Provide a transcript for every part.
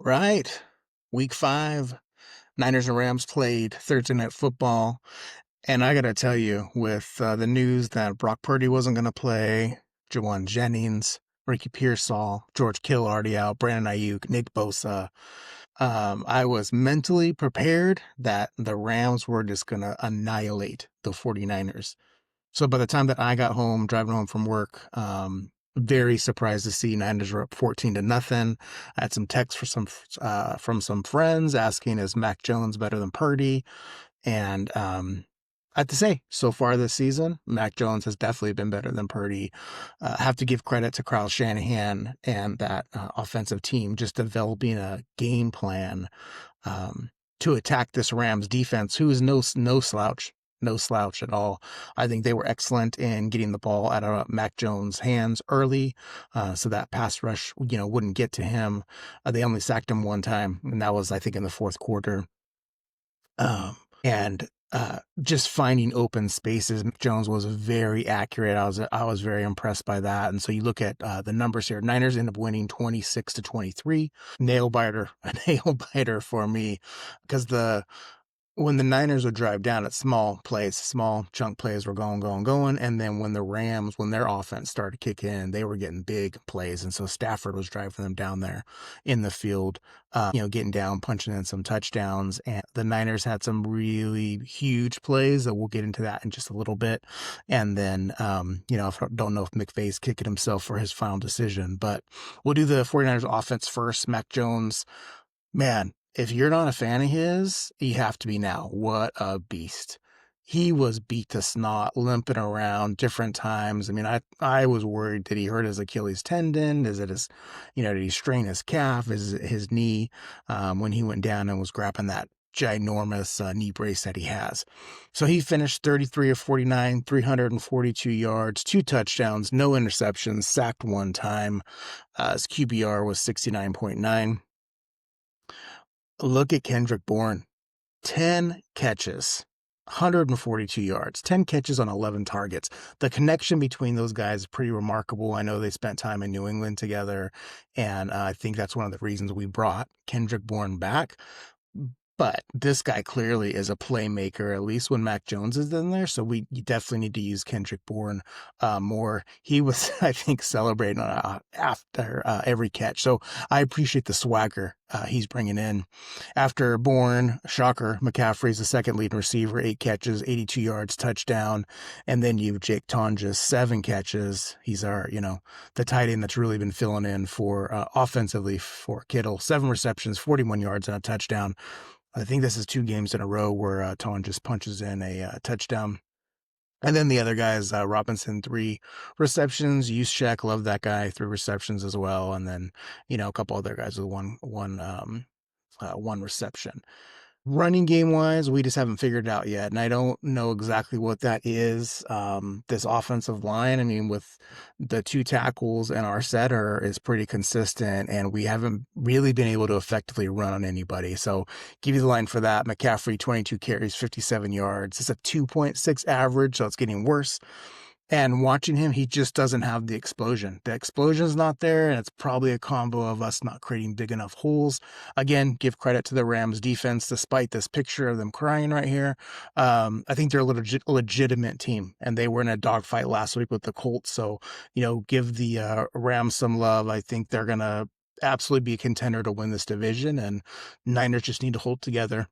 Right. Week 5, Niners and Rams played Thursday Night Football, and I gotta tell you, with the news that Brock Purdy wasn't gonna play, Jawan Jennings, Ricky Pearsall, George Kittle already out, Brandon Ayuk, Nick Bosa, I was mentally prepared that the Rams were just gonna annihilate the 49ers. So by the time that I got home, driving home from work, very surprised to see Niners were up 14-0. I had some texts from some friends asking, "Is Mac Jones better than Purdy?" And I have to say, so far this season, Mac Jones has definitely been better than Purdy. Have to give credit to Kyle Shanahan and that offensive team just developing a game plan um, to attack this Rams defense, who is no slouch, no slouch at all. I think they were excellent in getting the ball out of Mac Jones' hands early, so that pass rush, wouldn't get to him. They only sacked him one time, and that was, I think, in the fourth quarter. And just finding open spaces, Mac Jones was very accurate. I was very impressed by that. And so you look at the numbers here. Niners end up winning 26-23. Nail biter, a nail biter for me, because when the Niners would drive down at small plays, small chunk plays were going. And then when the Rams, when their offense started to kick in, they were getting big plays. And so Stafford was driving them down there in the field, getting down, punching in some touchdowns. And the Niners had some really huge plays that we'll get into that in just a little bit. And then, I don't know if McVay's kicking himself for his final decision, but we'll do the 49ers offense first. Mac Jones, man, if you're not a fan of his, you have to be now. What a beast. He was beat to snot, limping around different times. I mean, I was worried, did he hurt his Achilles tendon? Is it did he strain his calf? Is it his knee? When he went down and was grabbing that ginormous knee brace that he has. So he finished 33 of 49, 342 yards, 2 touchdowns, no interceptions, sacked one time. His QBR was 69.9. Look at Kendrick Bourne. 10 catches, 142 yards, 10 catches on 11 targets. The connection between those guys is pretty remarkable. I know they spent time in New England together, and I think that's one of the reasons we brought Kendrick Bourne back. But this guy clearly is a playmaker, at least when Mac Jones is in there. So you definitely need to use Kendrick Bourne more. He was, I think, celebrating after every catch. So I appreciate the swagger he's bringing in. After Bourne, shocker, McCaffrey's the second leading receiver, 8 catches, 82 yards, touchdown. And then you have Jake Tonjes, 7 catches. He's our, the tight end that's really been filling in for offensively for Kittle. 7 receptions, 41 yards, and a touchdown. I think this is 2 games in a row where Ton just punches in a touchdown. And then the other guys, Robinson, 3 receptions. Juszczyk, love that guy, 3 receptions as well. And then, a couple other guys with one reception. Running game wise, we just haven't figured it out yet. And I don't know exactly what that is. This offensive line, I mean, with the 2 tackles and our setter is pretty consistent, and we haven't really been able to effectively run on anybody. So give you the line for that. McCaffrey, 22 carries, 57 yards. It's a 2.6 average, so it's getting worse. And watching him, he just doesn't have the explosion. The explosion's not there, and it's probably a combo of us not creating big enough holes. Again, give credit to the Rams defense, despite this picture of them crying right here. I think they're a legitimate team, and they were in a dogfight last week with the Colts. So, give the Rams some love. I think they're going to absolutely be a contender to win this division, and Niners just need to hold together.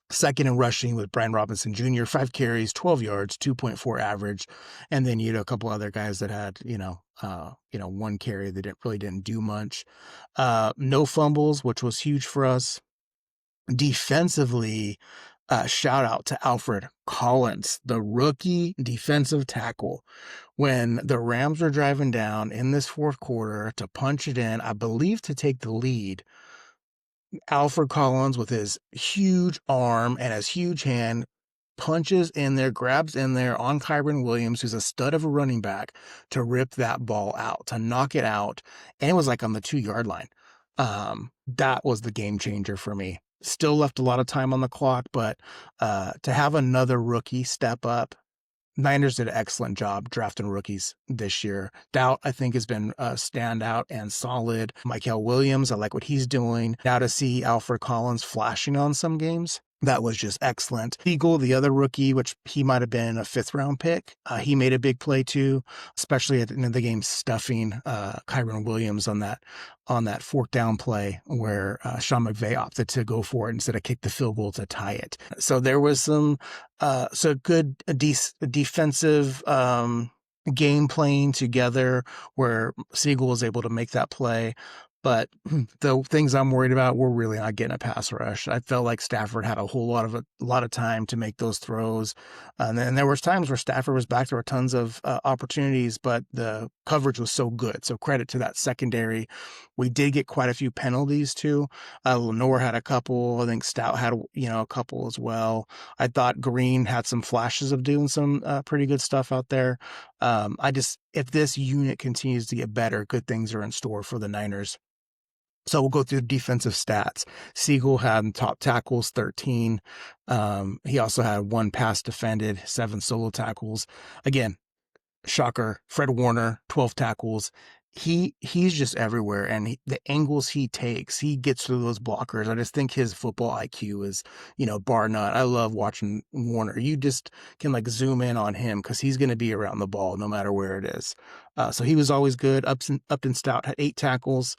Second in rushing with Brian Robinson Jr., 5 carries, 12 yards, 2.4 average. And then you had a couple other guys that had, 1 carry that really didn't do much. No fumbles, which was huge for us. Defensively, shout out to Alfred Collins, the rookie defensive tackle. When the Rams were driving down in this fourth quarter to punch it in, I believe to take the lead, Alfred Collins, with his huge arm and his huge hand, punches in there, grabs in there on Kyren Williams, who's a stud of a running back, to rip that ball out, to knock it out. And it was like on the 2-yard line. That was the game changer for me. Still left a lot of time on the clock, but to have another rookie step up Niners did an excellent job drafting rookies this year. Doubt, I think, has been a standout and solid. Michael Williams, I like what he's doing. Now to see Alfred Collins flashing on some games, that was just excellent. Eagle, the other rookie, which he might have been a 5th-round pick, he made a big play too, especially at the end of the game, stuffing Kyron Williams on that 4th down play where Sean McVay opted to go for it instead of kick the field goal to tie it. So there was some good defensive game playing together where Siegel was able to make that play. But the things I'm worried about, we're really not getting a pass rush. I felt like Stafford had a lot of time to make those throws, and then there was times where Stafford was back. There were tons of opportunities, but the coverage was so good. So credit to that secondary. We did get quite a few penalties too. Lenore had a couple. I think Stout had a couple as well. I thought Green had some flashes of doing some pretty good stuff out there. If this unit continues to get better, good things are in store for the Niners. So we'll go through the defensive stats. Siegel had top tackles, 13. He also had 1 pass defended, 7 solo tackles. Again, shocker, Fred Warner, 12 tackles. He's just everywhere, and the angles he takes, he gets through those blockers. I just think his football IQ is, bar none. I love watching Warner. You just can zoom in on him because he's going to be around the ball no matter where it is. So he was always good. Upton Stout had 8 tackles,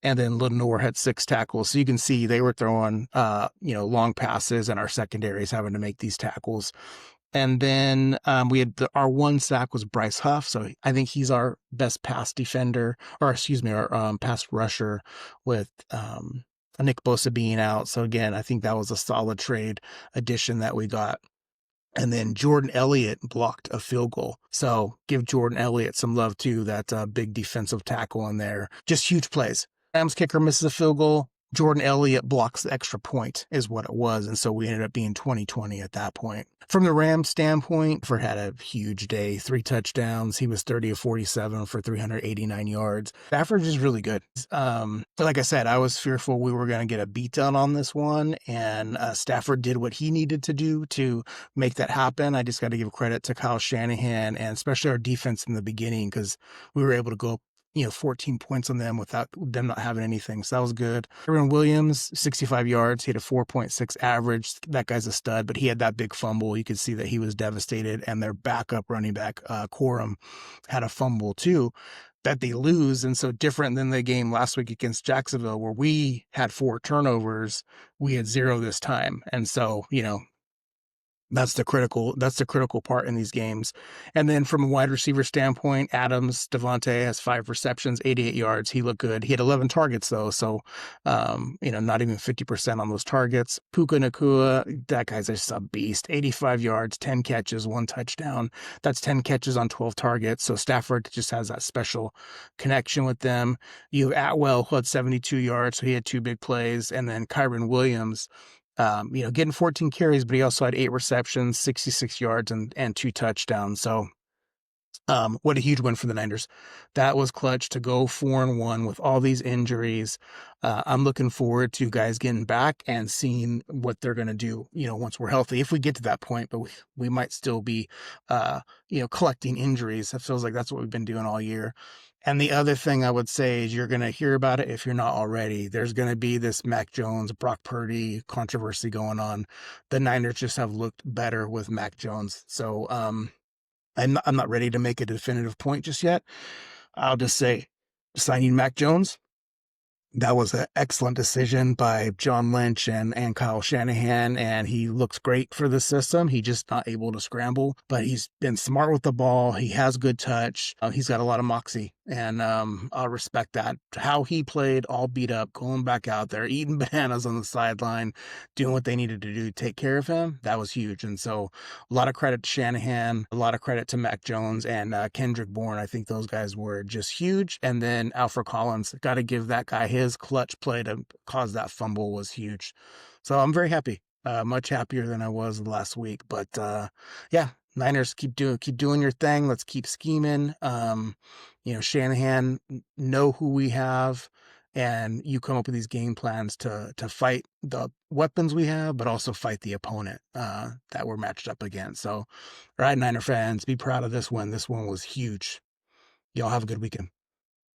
and then Lenore had 6 tackles. So you can see they were throwing, long passes, and our secondaries having to make these tackles. And then we had our 1 sack was Bryce Huff. So I think he's our best pass defender, or excuse me, our pass rusher with Nick Bosa being out. So again, I think that was a solid trade addition that we got. And then Jordan Elliott blocked a field goal. So give Jordan Elliott some love too. That big defensive tackle in there. Just huge plays. Rams kicker misses a field goal. Jordan Elliott blocks the extra point is what it was. And so we ended up being 20-20 at that point. From the Rams standpoint, Ford had a huge day, 3 touchdowns. He was 30 of 47 for 389 yards. Stafford is really good. Like I said, I was fearful we were going to get a beatdown on this one, and Stafford did what he needed to do to make that happen. I just got to give credit to Kyle Shanahan and especially our defense in the beginning because we were able to go 14 points on them without them not having anything. So that was good. Kyron Williams, 65 yards. He had a 4.6 average. That guy's a stud, but he had that big fumble. You could see that he was devastated. And their backup running back, Corum, had a fumble too that they lose. And so different than the game last week against Jacksonville where we had 4 turnovers, we had 0 this time. And so, that's the critical part in these games. And then from a wide receiver standpoint, Adams, Devontae has 5 receptions, 88 yards. He looked good. He had 11 targets though. So, not even 50% on those targets. Puka Nacua, that guy's just a beast. 85 yards, 10 catches, 1 touchdown. That's 10 catches on 12 targets. So Stafford just has that special connection with them. You have Atwell who had 72 yards. So he had 2 big plays. And then Kyron Williams, getting 14 carries, but he also had 8 receptions, 66 yards, and 2 touchdowns. So, what a huge win for the Niners. That was clutch to go 4-1 with all these injuries. I'm looking forward to guys getting back and seeing what they're going to do, once we're healthy, if we get to that point, but we might still be, collecting injuries. It feels like that's what we've been doing all year. And the other thing I would say is you're going to hear about it if you're not already. There's going to be this Mac Jones, Brock Purdy controversy going on. The Niners just have looked better with Mac Jones. So I'm not ready to make a definitive point just yet. I'll just say signing Mac Jones, that was an excellent decision by John Lynch and Kyle Shanahan, and he looks great for the system. He's just not able to scramble, but he's been smart with the ball. He has good touch. He's got a lot of moxie, and I'll respect that. How he played, all beat up, going back out there, eating bananas on the sideline, doing what they needed to do to take care of him, that was huge. And so a lot of credit to Shanahan, a lot of credit to Mac Jones and Kendrick Bourne. I think those guys were just huge. And then Alfred Collins, got to give that guy his clutch play to cause that fumble was huge. So I'm very happy, much happier than I was last week. But yeah, Niners keep doing your thing. Let's keep scheming. Shanahan, know who we have. and you come up with these game plans to fight the weapons we have, but also fight the opponent that we're matched up against. So, all right, Niner fans, be proud of this one. This one was huge. Y'all have a good weekend.